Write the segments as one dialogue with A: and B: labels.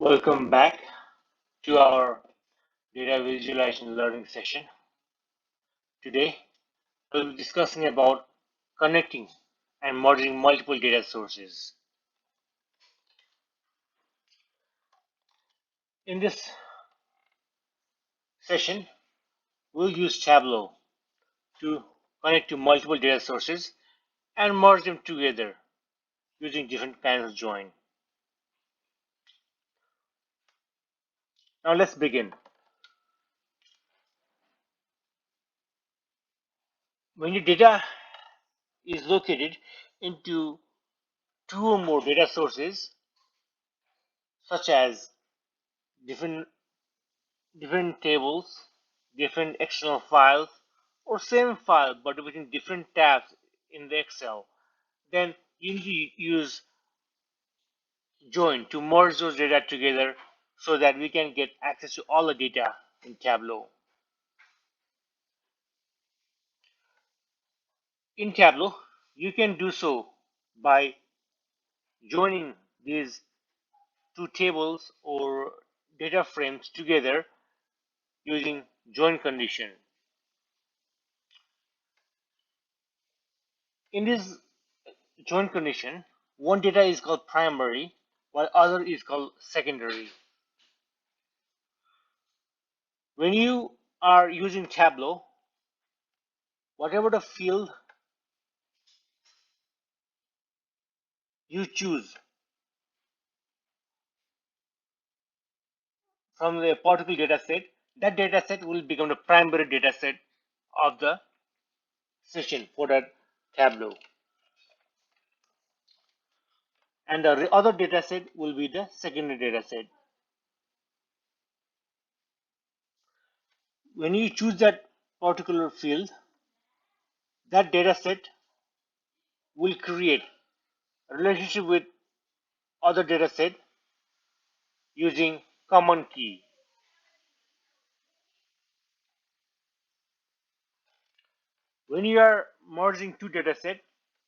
A: Welcome back to our data visualization learning session. Today, we'll be discussing about connecting and merging multiple data sources. In this session, we'll use Tableau to connect to multiple data sources and merge them together using different kinds of join. Now let's begin. When your data is located into two or more data sources, such as different tables, different external files, or same file but within different tabs in the Excel, then you need to use join to merge those data together so that we can get access to all the data in Tableau. In Tableau, you can do so by joining these two tables or data frames together using join condition. In this join condition, one data is called primary while other is called secondary. When you are using Tableau, whatever the field you choose from the particular data set, that data set will become the primary data set of the session for that Tableau. And the other data set will be the secondary data set. When you choose that particular field, that data set will create a relationship with other data set using common key. When you are merging two data sets,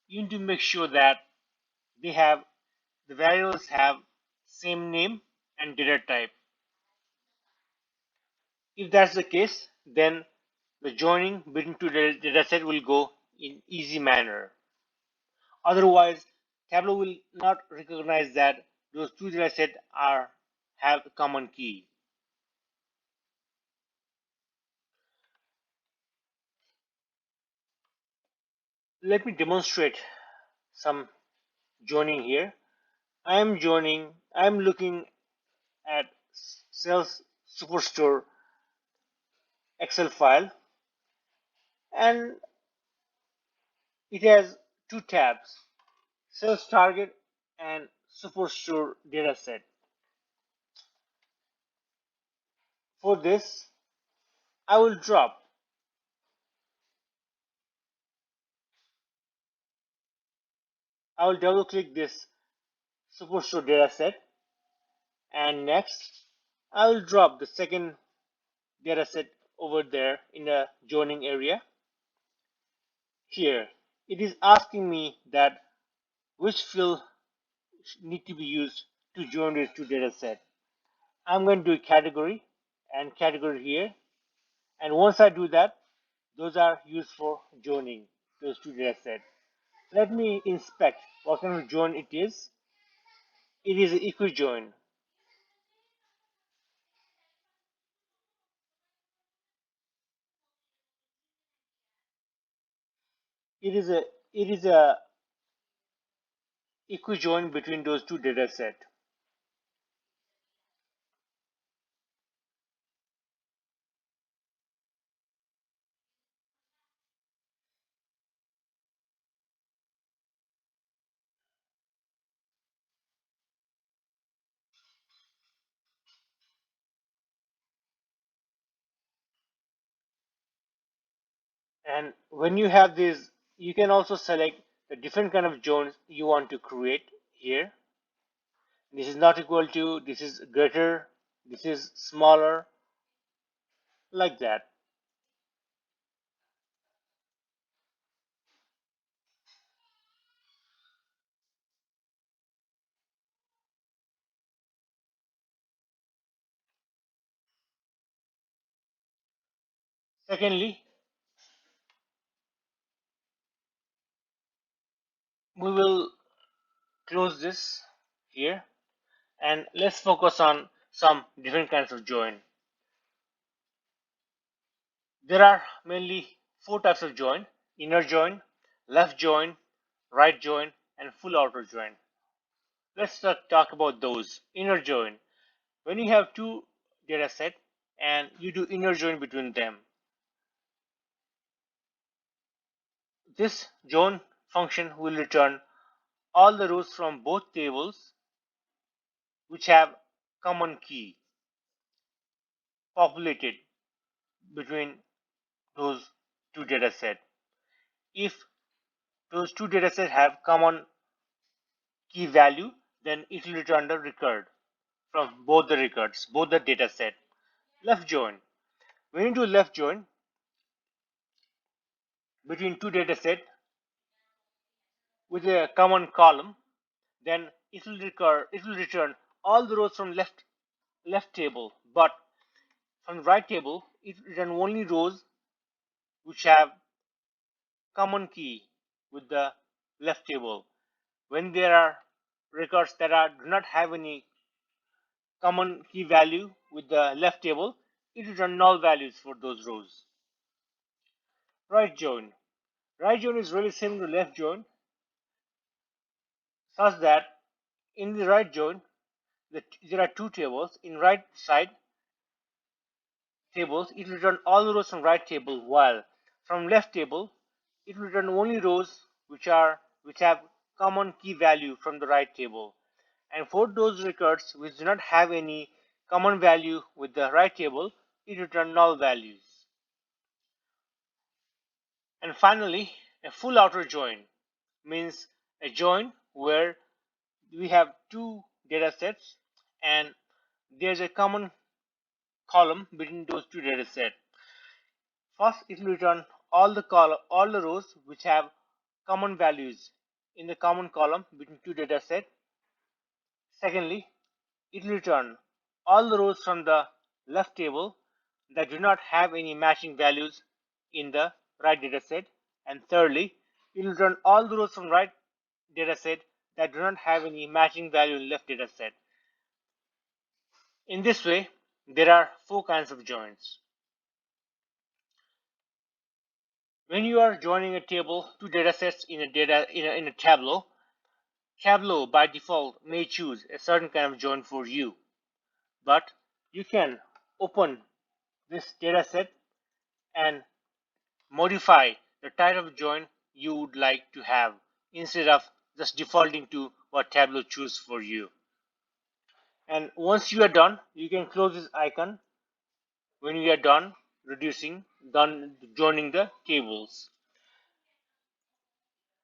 A: you need to make sure that the variables have same name and data type. If that's the case, then the joining between two data set will go in easy manner. Otherwise, Tableau will not recognize that those two data sets have a common key. Let me demonstrate some joining here. I am looking at Sales Superstore Excel file, and it has two tabs: Sales Target and Superstore Dataset. For this, I will double click this Superstore dataset, and next I will drop the second dataset over there in the joining area. Here, it is asking me that which field need to be used to join these two datasets. I'm going to do category and category here, and once I do that, those are used for joining those two datasets. Let me inspect what kind of join it is. It is an equi-join. It is a equi-join between those two datasets. And when you have this, you can also select the different kind of joins you want to create here. This is not equal to, this is greater, this is smaller, like that. Secondly, we will close this here and let's focus on some different kinds of join. There are mainly four types of join: inner join, left join, right join, and full outer join. Let's talk about those. Inner join. When you have two data set and you do inner join between them, this join function will return all the rows from both tables which have common key populated between those two data sets. If those two data sets have common key value, then it will return the record from both the records, both the data set. Left join. When you do left join between two data sets with a common column, then it will return all the rows from left table, but from the right table it will return only rows which have common key with the left table. When there are records that do not have any common key value with the left table, it will return null values for those rows. Right join. Right join is really similar to left join, such that in the right join there are two tables. In right side tables, it will return all the rows from right table, while from left table it will return only rows which have common key value from the right table. And for those records which do not have any common value with the right table, it returns null values. And finally, a full outer join means a join where we have two data sets and there's a common column between those two data sets. First, it will return all the rows which have common values in the common column between two data sets. Secondly, it will return all the rows from the left table that do not have any matching values in the right data set. And thirdly, it will return all the rows from right data set that do not have any matching value in left data set. In this way, there are four kinds of joins. When you are joining a table, two data sets in a Tableau, Tableau by default may choose a certain kind of join for you, but you can open this data set and modify the type of join you would like to have instead of just defaulting to what Tableau chooses for you. And once you are done, you can close this icon when you are done done joining the tables.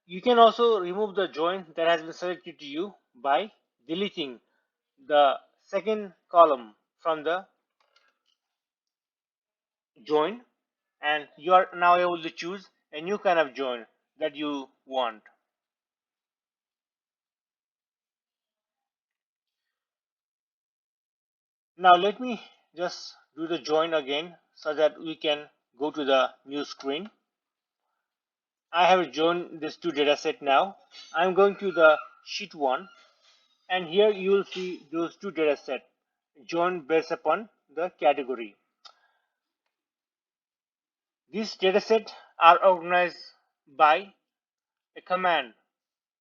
A: You can also remove the join that has been selected to you by deleting the second column from the join, and you are now able to choose a new kind of join that you want. Now let me just do the join again so that we can go to the new screen. I have joined this two data set now. I'm going to the sheet 1, and here you will see those two data sets joined based upon the category. These data sets are organized by a command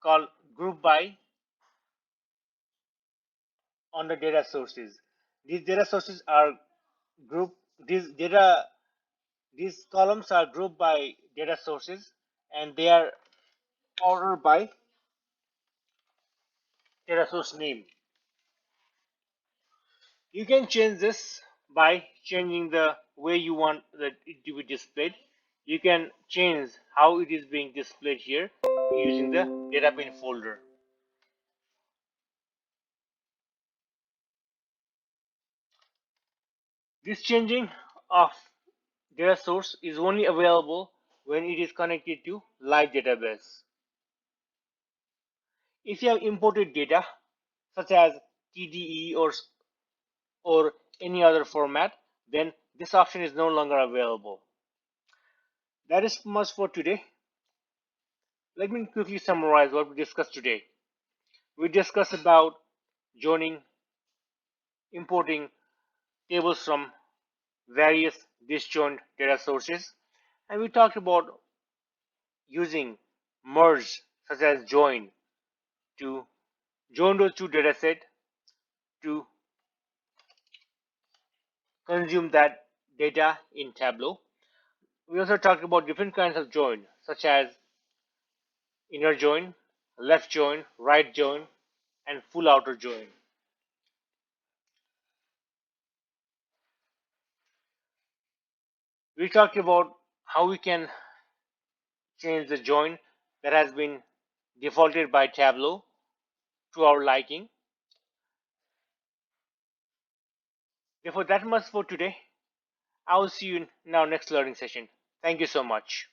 A: called group by on the data sources. These data sources are group these columns are grouped by data sources and they are ordered by data source name. You can change this by changing the way you want that it to be displayed. You can change how it is being displayed here using the data pane folder. This changing of data source is only available when it is connected to live database. If you have imported data such as TDE or any other format, then this option is no longer available. That is much for today. Let me quickly summarize what we discussed today. We discussed about joining, importing tables from various disjoint data sources, and we talked about using merge such as join to join those two datasets to consume that data in Tableau. We also talked about different kinds of join such as inner join, left join, right join, and full outer join. We talked about how we can change the join that has been defaulted by Tableau to our liking. Therefore, that much for today. I will see you in our next learning session. Thank you so much.